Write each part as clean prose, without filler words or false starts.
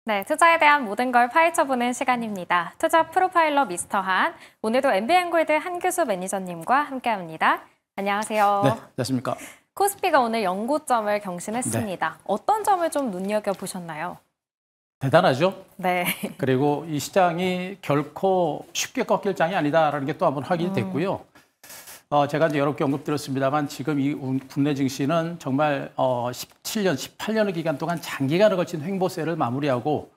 네, 투자에 대한 모든 걸 파헤쳐보는 시간입니다. 투자 프로파일러 미스터 한, 오늘도 MBN골드 한규수 매니저님과 함께합니다. 안녕하세요. 네, 안녕하십니까. 코스피가 오늘 연고점을 경신했습니다. 네. 어떤 점을 좀 눈여겨보셨나요? 대단하죠? 네. 그리고 이 시장이 결코 쉽게 꺾일 장이 아니다라는 게 또 한번 확인이 됐고요. 제가 이제 여러 개 언급드렸습니다만 지금 이 국내 증시는 정말 17년, 18년의 기간 동안 장기간에 걸친 횡보세를 마무리하고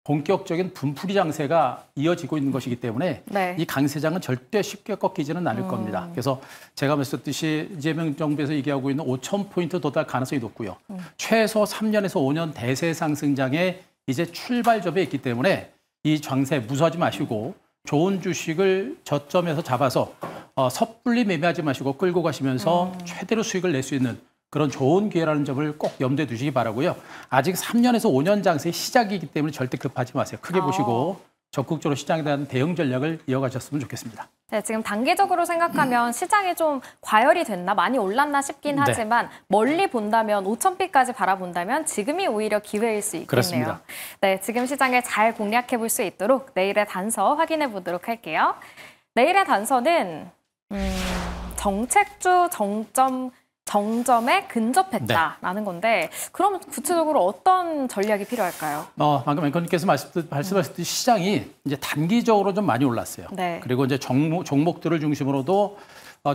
본격적인 분풀이 장세가 이어지고 있는 것이기 때문에 네. 이 강세장은 절대 쉽게 꺾이지는 않을 겁니다. 그래서 제가 말씀드렸듯이 이재명 정부에서 얘기하고 있는 5,000포인트 도달 가능성이 높고요. 최소 3년에서 5년 대세 상승장에 이제 출발점에 있기 때문에 이 장세 무서워하지 마시고 좋은 주식을 저점에서 잡아서 섣불리 매매하지 마시고 끌고 가시면서 최대로 수익을 낼 수 있는 그런 좋은 기회라는 점을 꼭 염두에 두시기 바라고요. 아직 3년에서 5년 장세의 시작이기 때문에 절대 급하지 마세요. 크게 보시고 적극적으로 시장에 대한 대응 전략을 이어가셨으면 좋겠습니다. 네, 지금 단기적으로 생각하면 시장이 좀 과열이 됐나, 많이 올랐나 싶긴 하지만 멀리 본다면 5,000피까지 바라본다면 지금이 오히려 기회일 수 있겠네요. 그렇습니다. 네, 지금 시장을 잘 공략해 볼 수 있도록 내일의 단서 확인해 보도록 할게요. 내일의 단서는 정책주 정점에 근접했다라는 건데 그럼 구체적으로 어떤 전략이 필요할까요? 방금 앵커님께서 말씀하셨듯이 시장이 이제 단기적으로 좀 많이 올랐어요. 네. 그리고 이제 종목들을 중심으로도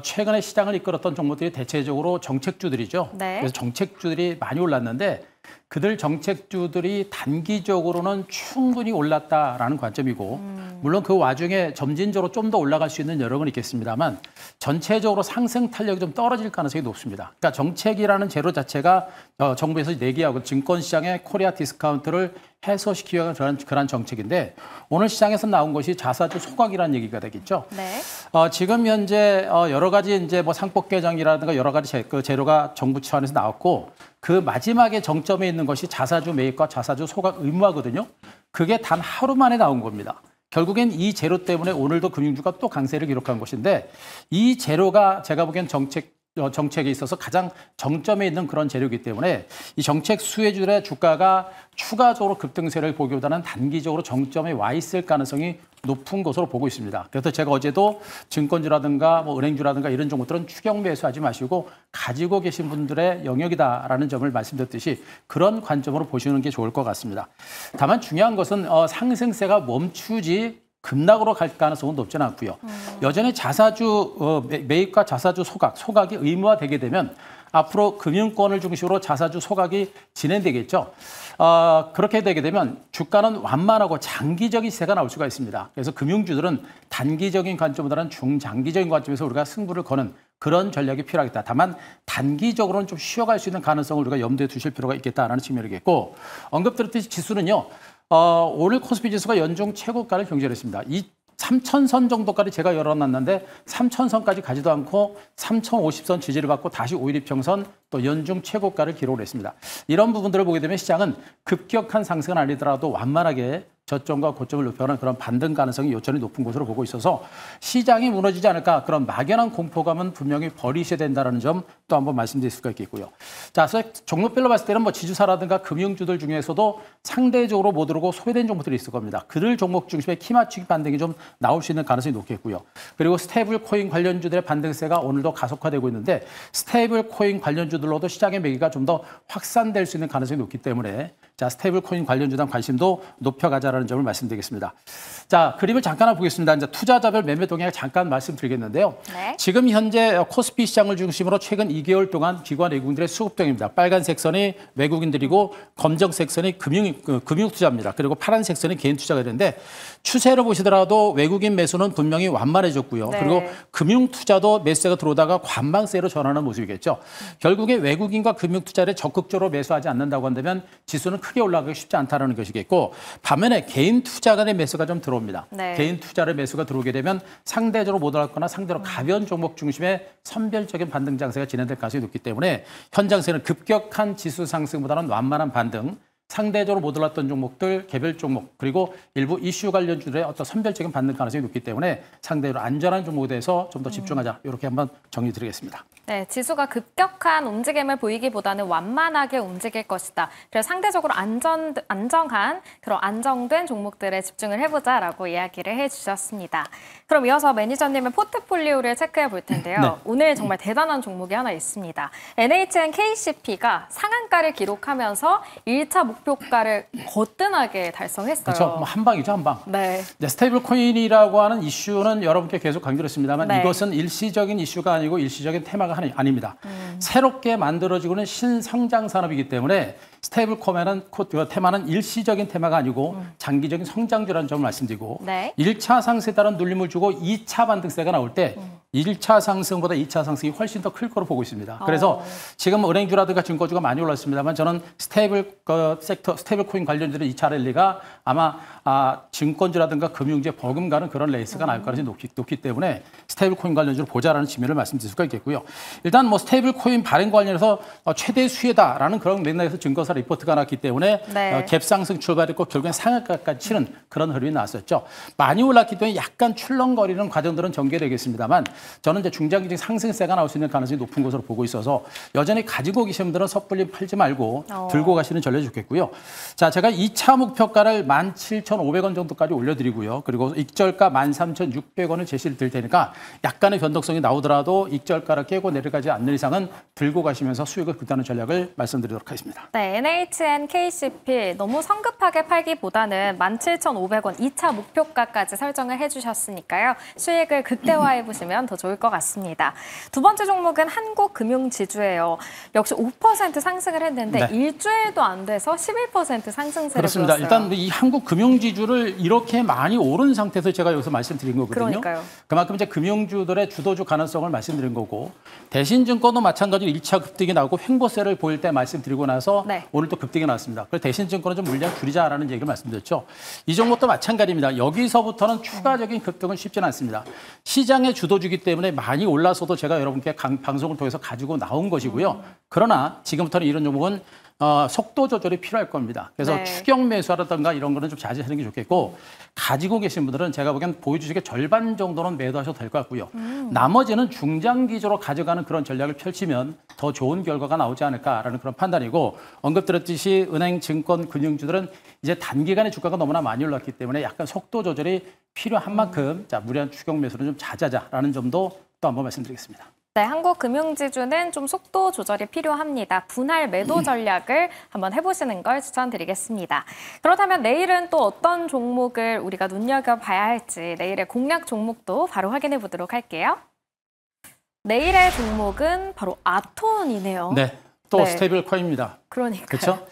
최근에 시장을 이끌었던 종목들이 대체적으로 정책주들이죠. 네. 그래서 정책주들이 많이 올랐는데 그들 정책주들이 단기적으로는 충분히 올랐다라는 관점이고 물론 그 와중에 점진적으로 좀 더 올라갈 수 있는 여력은 있겠습니다만 전체적으로 상승 탄력이 좀 떨어질 가능성이 높습니다. 그러니까 정책이라는 재료 자체가 정부에서 내기하고 증권시장의 코리아 디스카운트를 해소시키기 위한 그런 정책인데 오늘 시장에서 나온 것이 자사주 소각이라는 얘기가 되겠죠. 네. 지금 현재 여러 가지 이제 뭐 상법 개정이라든가 여러 가지 재료가 정부 차원에서 나왔고 그 마지막에 정점에 있는 것이 자사주 매입과 자사주 소각 의무화거든요. 그게 단 하루 만에 나온 겁니다. 결국엔 이 재료 때문에 오늘도 금융주가 또 강세를 기록한 것인데 이 재료가 제가 보기엔 정책에 있어서 가장 정점에 있는 그런 재료이기 때문에 이 정책 수혜주들의 주가가 추가적으로 급등세를 보기보다는 단기적으로 정점에 와 있을 가능성이 높은 것으로 보고 있습니다. 그래서 제가 어제도 증권주라든가 뭐 은행주라든가 이런 종목들은 추격 매수하지 마시고 가지고 계신 분들의 영역이다라는 점을 말씀드렸듯이 그런 관점으로 보시는 게 좋을 것 같습니다. 다만 중요한 것은 상승세가 멈추지 급락으로 갈 가능성은 높지는 않고요. 여전히 자사주 매입과 자사주 소각이 의무화되게 되면 앞으로 금융권을 중심으로 자사주 소각이 진행되겠죠. 그렇게 되게 되면 주가는 완만하고 장기적인 시세가 나올 수가 있습니다. 그래서 금융주들은 단기적인 관점보다는 중장기적인 관점에서 우리가 승부를 거는 그런 전략이 필요하겠다. 다만 단기적으로는 좀 쉬어갈 수 있는 가능성을 우리가 염두에 두실 필요가 있겠다라는 측면이겠고 언급드렸듯이 지수는요. 오늘 코스피 지수가 연중 최고가를 경신했습니다. 이 3,000선 정도까지 제가 열어놨는데 3,000선까지 가지도 않고 3,050선 지지를 받고 다시 5일이평선 또 연중 최고가를 기록을 했습니다. 이런 부분들을 보게 되면 시장은 급격한 상승은 아니더라도 완만하게 저점과 고점을 높여가는 그런 반등 가능성이 여전히 높은 것으로 보고 있어서 시장이 무너지지 않을까 그런 막연한 공포감은 분명히 버리셔야 된다는 점 또 한번 말씀드릴 수가 있겠고요. 자, 그래서 종목별로 봤을 때는 뭐 지주사라든가 금융주들 중에서도 상대적으로 못 오르고 소외된 종목들이 있을 겁니다. 그들 종목 중심의 키맞추기 반등이 좀 나올 수 있는 가능성이 높겠고요. 그리고 스테이블 코인 관련주들의 반등세가 오늘도 가속화되고 있는데 스테이블 코인 관련주들로도 시장의 매기가 좀 더 확산될 수 있는 가능성이 높기 때문에 자, 스테이블 코인 관련주에 대한 관심도 높여가자라는 점을 말씀드리겠습니다. 자, 그림을 잠깐 보겠습니다. 이제 투자자별 매매 동향을 잠깐 말씀드리겠는데요. 네. 지금 현재 코스피 시장을 중심으로 최근 2개월 동안 기관 외국인들의 수급동입니다. 빨간색 선이 외국인들이고 검정색 선이 금융투자입니다. 그리고 파란색 선이 개인 투자가 되는데 추세를 보시더라도 외국인 매수는 분명히 완만해졌고요. 네. 그리고 금융투자도 매수세가 들어오다가 관망세로 전하는 모습이겠죠. 결국에 외국인과 금융투자를 적극적으로 매수하지 않는다고 한다면 지수는 크게 올라가기 쉽지 않다는 것이겠고 반면에 개인 투자 간의 매수가 좀 들어옵니다. 네. 개인 투자를 매수가 들어오게 되면 상대적으로 못 올랐거나 상대로 가벼운 종목 중심의 선별적인 반등 장세가 진행될 가능성이 높기 때문에 현 장세는 급격한 지수 상승보다는 완만한 반등, 상대적으로 못 올랐던 종목들, 개별 종목, 그리고 일부 이슈 관련주들의 어떤 선별적인 반등 가능성이 높기 때문에 상대로 안전한 종목에 대해서 좀 더 집중하자. 이렇게 한번 정리 드리겠습니다. 네, 지수가 급격한 움직임을 보이기보다는 완만하게 움직일 것이다. 그래서 상대적으로 안정한 그런 안정된 종목들에 집중을 해보자라고 이야기를 해주셨습니다. 그럼 이어서 매니저님의 포트폴리오를 체크해 볼 텐데요. 네. 오늘 정말 대단한 종목이 하나 있습니다. NHN KCP가 상한가를 기록하면서 1차 목표가를 거뜬하게 달성했어요. 그렇죠. 뭐 한 방이죠, 한 방. 네. 네, 스테이블 코인이라고 하는 이슈는 여러분께 계속 강조했습니다만 네. 이것은 일시적인 이슈가 아니고 일시적인 테마가 아닙니다. 새롭게 만들어지고는 신성장 산업이기 때문에 스테이블 코인은 테마는 일시적인 테마가 아니고 장기적인 성장주라는 점을 말씀드리고 네. 1차 상승에 따른 눌림을 주고 2차 반등세가 나올 때 1차 상승보다 2차 상승이 훨씬 더 클 거로 보고 있습니다. 그래서 지금 은행주라든가 증거주가 많이 올랐습니다만 저는 스테이블 코인 관련주의 2차 랠리가 아마 증권주라든가 금융주에 버금가는 그런 레이스가 나올 가능성이 높기 때문에 스테이블 코인 관련주를 보자라는 측면을 말씀드릴 수가 있겠고요. 일단 뭐 스테이블 코인 발행 관련해서 최대 수혜다라는 그런 맥락에서 증거사 리포트가 났기 때문에 네. 갭 상승 출발했고 결국엔 상한가까지 치는 그런 흐름이 나왔었죠. 많이 올랐기 때문에 약간 출렁거리는 과정들은 전개되겠습니다만 저는 이제 중장기적인 상승세가 나올 수 있는 가능성이 높은 것으로 보고 있어서 여전히 가지고 계신 분들은 섣불리 팔지 말고 들고 가시는 전략이 좋겠고요. 자, 제가 2차 목표가를 17,500원 정도까지 올려드리고요. 그리고 익절가 13,600원을 제시를 드릴 테니까 약간의 변동성이 나오더라도 익절가를 깨고 내려가지 않는 이상은 들고 가시면서 수익을 극대화하는 전략을 말씀드리도록 하겠습니다. 네, NHN KCP 너무 성급하게 팔기보다는 17,500원 2차 목표가까지 설정을 해주셨으니까요. 수익을 극대화해 보시면 더 좋을 것 같습니다. 두 번째 종목은 한국금융지주예요. 역시 5% 상승을 했는데 네. 일주일도 안 돼서 11% 상승세를 그렇습니다. 보였어요. 일단 이 한국 금융지주를 이렇게 많이 오른 상태에서 제가 여기서 말씀드린 거거든요. 그러니까요. 그만큼 이제 금융주들의 주도주 가능성을 말씀드린 거고 대신증권도 마찬가지로 1차 급등이 나오고 횡보세를 보일 때 말씀드리고 나서 네. 오늘 또 급등이 나왔습니다. 그래서 대신증권은 좀 물량 줄이자라는 얘기를 말씀드렸죠. 이 종목도 마찬가지입니다. 여기서부터는 추가적인 급등은 쉽지는 않습니다. 시장의 주도주기 때문에 많이 올라서도 제가 여러분께 방송을 통해서 가지고 나온 것이고요. 그러나 지금부터는 이런 종목은 속도 조절이 필요할 겁니다. 그래서 네. 추격 매수하라든가 이런 거는 좀 자제하는 게 좋겠고 가지고 계신 분들은 제가 보기엔 보유주식의 절반 정도는 매도하셔도 될 것 같고요. 나머지는 중장기적으로 가져가는 그런 전략을 펼치면 더 좋은 결과가 나오지 않을까라는 그런 판단이고 언급드렸듯이 은행, 증권, 금융주들은 이제 단기간에 주가가 너무나 많이 올랐기 때문에 약간 속도 조절이 필요한 만큼 자, 무리한 추격 매수는 좀 자제하자라는 점도 또 한번 말씀드리겠습니다. 네, 한국금융지주는 좀 속도 조절이 필요합니다. 분할 매도 전략을 한번 해보시는 걸 추천드리겠습니다. 그렇다면 내일은 또 어떤 종목을 우리가 눈여겨봐야 할지 내일의 공략 종목도 바로 확인해 보도록 할게요. 내일의 종목은 바로 아톤이네요. 네, 또 네. 스테이블 코인입니다. 그러니까요. 그렇죠?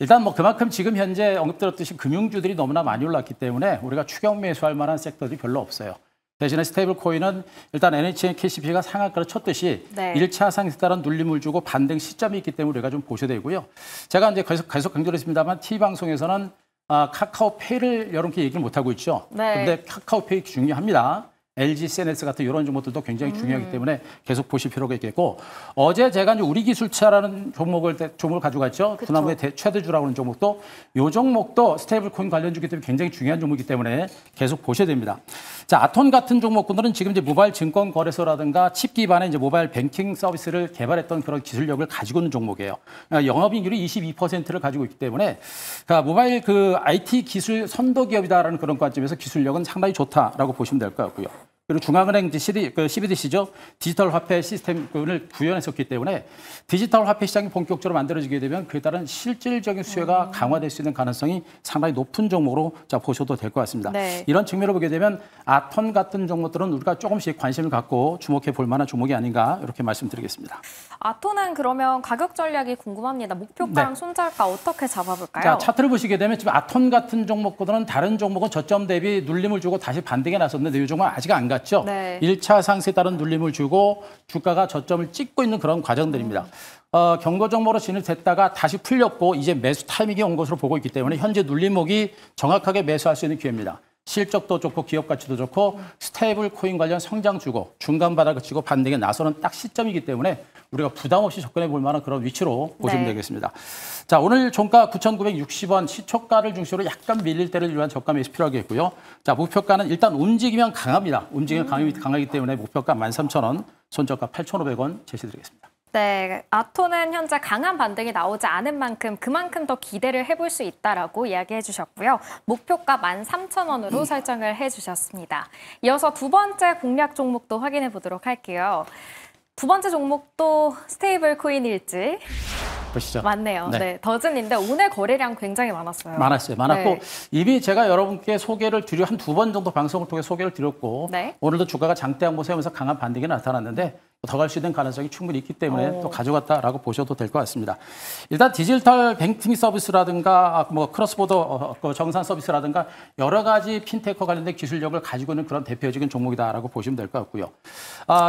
일단 뭐 그만큼 지금 현재 언급드렸듯이 금융주들이 너무나 많이 올랐기 때문에 우리가 추격 매수할 만한 섹터들이 별로 없어요. 대신에 스테이블 코인은 일단 NHN KCP가 상한가를 쳤듯이 네. 1차 상승에 따른 눌림을 주고 반등 시점이 있기 때문에 우리가 좀 보셔야 되고요. 제가 이제 계속 강조를 했습니다만 T방송에서는 카카오페이를 여러분께 얘기를 못하고 있죠. 네. 그런데 카카오페이 중요합니다. LG CNS 같은 이런 종목들도 굉장히 중요하기 때문에 계속 보실 필요가 있겠고 어제 제가 이제 우리기술차라는 종목을 가지고 갔죠. 그나무의 최대주라고 하는 종목도 이 종목도 스테이블 코인 관련주기 때문에 굉장히 중요한 종목이기 때문에 계속 보셔야 됩니다. 자, 아톤 같은 종목군들은 지금 이제 모바일 증권 거래소라든가 칩 기반의 이제 모바일 뱅킹 서비스를 개발했던 그런 기술력을 가지고 있는 종목이에요. 영업이익률이 22%를 가지고 있기 때문에 모바일 IT 기술 선도 기업이다라는 그런 관점에서 기술력은 상당히 좋다라고 보시면 될 것 같고요. 그리고 중앙은행 CBDC죠. 디지털 화폐 시스템을 구현했었기 때문에 디지털 화폐 시장이 본격적으로 만들어지게 되면 그에 따른 실질적인 수요가 강화될 수 있는 가능성이 상당히 높은 종목으로 보셔도 될 것 같습니다. 네. 이런 측면으로 보게 되면 아톤 같은 종목들은 우리가 조금씩 관심을 갖고 주목해 볼 만한 종목이 아닌가 이렇게 말씀드리겠습니다. 아톤은 그러면 가격 전략이 궁금합니다. 목표가랑 네. 손절가 어떻게 잡아볼까요? 자, 차트를 보시게 되면 지금 아톤 같은 종목보다는 다른 종목은 저점 대비 눌림을 주고 다시 반등에 나섰는데 이 종목은 아직 안 갔죠. 네. 1차 상승에 따른 눌림을 주고 주가가 저점을 찍고 있는 그런 과정들입니다. 경고 정보로 진입됐다가 다시 풀렸고 이제 매수 타이밍이 온 것으로 보고 있기 때문에 현재 눌림목이 정확하게 매수할 수 있는 기회입니다. 실적도 좋고 기업 가치도 좋고 스테이블 코인 관련 성장주고 중간 바닥을 치고 반등에 나서는 딱 시점이기 때문에 우리가 부담 없이 접근해 볼 만한 그런 위치로 보시면 되겠습니다. 자, 오늘 종가 9,960원 시초가를 중심으로 약간 밀릴 때를 위한 저가 매수 필요하겠고요. 자, 목표가는 일단 움직이면 강합니다. 움직이면 강하기 때문에 목표가 13,000원, 손저가 8,500원 제시드리겠습니다. 네, 아토는 현재 강한 반등이 나오지 않은 만큼 그만큼 더 기대를 해볼 수 있다라고 이야기해 주셨고요. 목표가 13,000원으로 설정을 해주셨습니다. 이어서 두 번째 공략 종목도 확인해 보도록 할게요. 두 번째 종목도 스테이블 코인일지 보시죠. 맞네요. 네. 더즌인데 오늘 거래량 굉장히 많았어요. 많았고 네. 이미 제가 여러분께 소개를 한 두 번 정도 방송을 통해 소개를 드렸고 네. 오늘도 주가가 장대 한번 세우면서 강한 반등이 나타났는데 더 갈 수 있는 가능성이 충분히 있기 때문에 또 가져갔다라고 보셔도 될 것 같습니다. 일단 디지털 뱅킹 서비스라든가 뭐 크로스보더 정산 서비스라든가 여러 가지 핀테크 관련된 기술력을 가지고 있는 그런 대표적인 종목이다라고 보시면 될 것 같고요.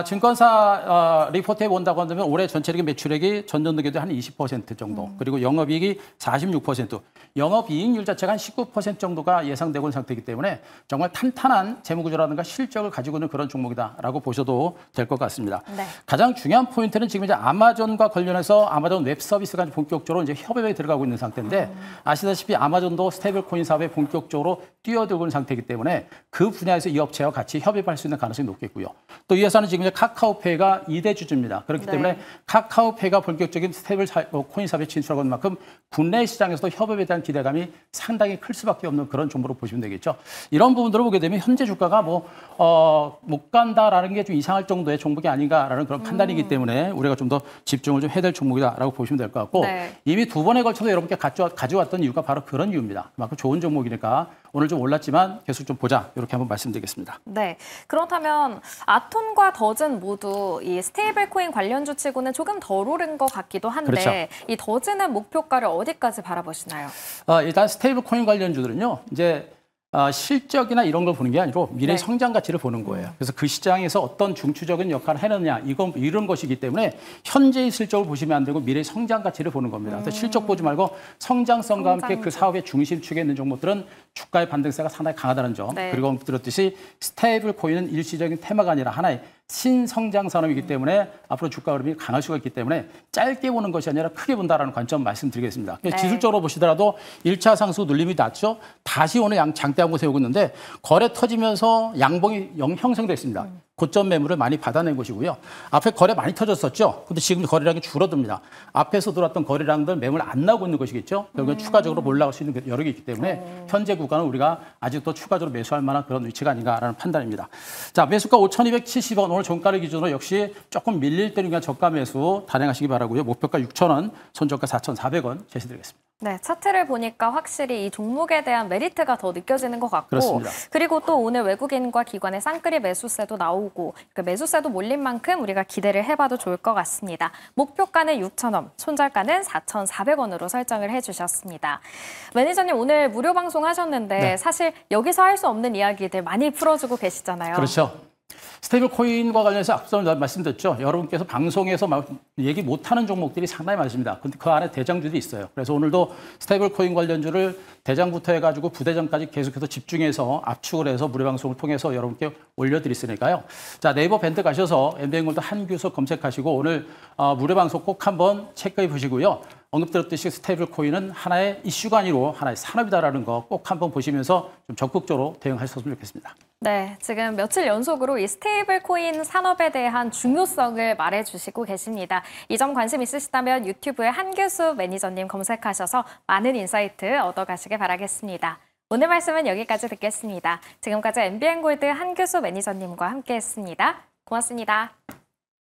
증권사 리포트에 본다고 한다면 올해 전체적인 매출액이 전년도에도 한 20% 정도 그리고 영업이익이 46%, 영업이익률 자체가 한 19% 정도가 예상되고 있는 상태이기 때문에 정말 탄탄한 재무구조라든가 실적을 가지고 있는 그런 종목이다라고 보셔도 될 것 같습니다. 네. 가장 중요한 포인트는 지금 이제 아마존과 관련해서 아마존 웹 서비스가 본격적으로 이제 협업에 들어가고 있는 상태인데 아시다시피 아마존도 스테이블 코인 사업에 본격적으로 뛰어들고 있는 상태이기 때문에 그 분야에서 이 업체와 같이 협업할 수 있는 가능성이 높겠고요. 또 이 회사는 지금 이제 카카오페이가 2대 주주입니다. 그렇기 때문에 카카오페이가 본격적인 스테이블 코인 사업에 진출하고 있는 만큼 국내 시장에서도 협업에 대한 기대감이 상당히 클 수밖에 없는 그런 종목으로 보시면 되겠죠. 이런 부분들을 보게 되면 현재 주가가 못 간다라는 게 좀 이상할 정도의 종목이 아닌가라는 그런 판단이기 때문에 우리가 좀 더 집중을 좀 해야 될 종목이다라고 보시면 될 것 같고 이미 두 번에 걸쳐서 여러분께 가져왔던 이유가 바로 그런 이유입니다. 그만큼 좋은 종목이니까 오늘 좀 올랐지만 계속 좀 보자 이렇게 한번 말씀드리겠습니다. 네, 그렇다면 아톤과 더즌 모두 이 스테이블 코인 관련주 치고는 조금 덜 오른 것 같기도 한데 그렇죠. 이 더즌은 목표가를 어디까지 바라보시나요? 일단 스테이블 코인 관련주들은요. 이제 실적이나 이런 걸 보는 게 아니고 미래 성장 가치를 보는 거예요. 그래서 그 시장에서 어떤 중추적인 역할을 해느냐 이런 것이기 때문에 현재의 실적을 보시면 안 되고 미래 성장 가치를 보는 겁니다. 그래서 실적 보지 말고 성장성과 함께 그 사업의 중심축에 있는 종목들은 주가의 반등세가 상당히 강하다는 점. 그리고 들었듯이 스테이블 코인은 일시적인 테마가 아니라 하나의 신성장 산업이기 때문에 앞으로 주가 흐름이 강할 수가 있기 때문에 짧게 보는 것이 아니라 크게 본다라는 관점 말씀드리겠습니다. 지수적으로 보시더라도 1차 상승 눌림이 났죠. 다시 오늘 장대 한번 세우고 있는데 거래 터지면서 양봉이 형성됐습니다. 고점 매물을 많이 받아낸 것이고요. 앞에 거래 많이 터졌었죠. 근데 지금 거래량이 줄어듭니다. 앞에서 들어왔던 거래량들 매물 안 나오고 있는 것이겠죠. 결국엔 추가적으로 올라갈 수 있는 여력이 있기 때문에 현재 구간은 우리가 아직도 추가적으로 매수할 만한 그런 위치가 아닌가라는 판단입니다. 자, 매수가 5,270원 오늘 종가를 기준으로 역시 조금 밀릴 때는 그냥 저가 매수 단행하시기 바라고요. 목표가 6,000원, 손저가 4,400원 제시드리겠습니다. 네, 차트를 보니까 확실히 이 종목에 대한 메리트가 더 느껴지는 것 같고 그렇습니다. 그리고 또 오늘 외국인과 기관의 쌍끌이 매수세도 나오고 그 매수세도 몰린 만큼 우리가 기대를 해봐도 좋을 것 같습니다. 목표가는 6,000원, 손절가는 4,400원으로 설정을 해주셨습니다. 매니저님 오늘 무료 방송 하셨는데 사실 여기서 할 수 없는 이야기들 많이 풀어주고 계시잖아요. 그렇죠. 스테이블 코인과 관련해서 앞서 말씀드렸죠. 여러분께서 방송에서 얘기 못하는 종목들이 상당히 많습니다. 근데 그 안에 대장주들이 있어요. 그래서 오늘도 스테이블 코인 관련주를 대장부터 해가지고 부대장까지 계속해서 집중해서 압축을 해서 무료 방송을 통해서 여러분께 올려드렸으니까요. 자, 네이버 밴드 가셔서 MBN골드 한규소 검색하시고 오늘 무료 방송 꼭 한번 체크해 보시고요. 언급드렸듯이 스테이블 코인은 하나의 이슈가 아니고 하나의 산업이다라는 거 꼭 한번 보시면서 좀 적극적으로 대응하셨으면 좋겠습니다. 네, 지금 며칠 연속으로 이 스테이블 코인 산업에 대한 중요성을 말해주시고 계십니다. 이 점 관심 있으시다면 유튜브에 한규수 매니저님 검색하셔서 많은 인사이트 얻어가시길 바라겠습니다. 오늘 말씀은 여기까지 듣겠습니다. 지금까지 MBN골드 한규수 매니저님과 함께했습니다. 고맙습니다.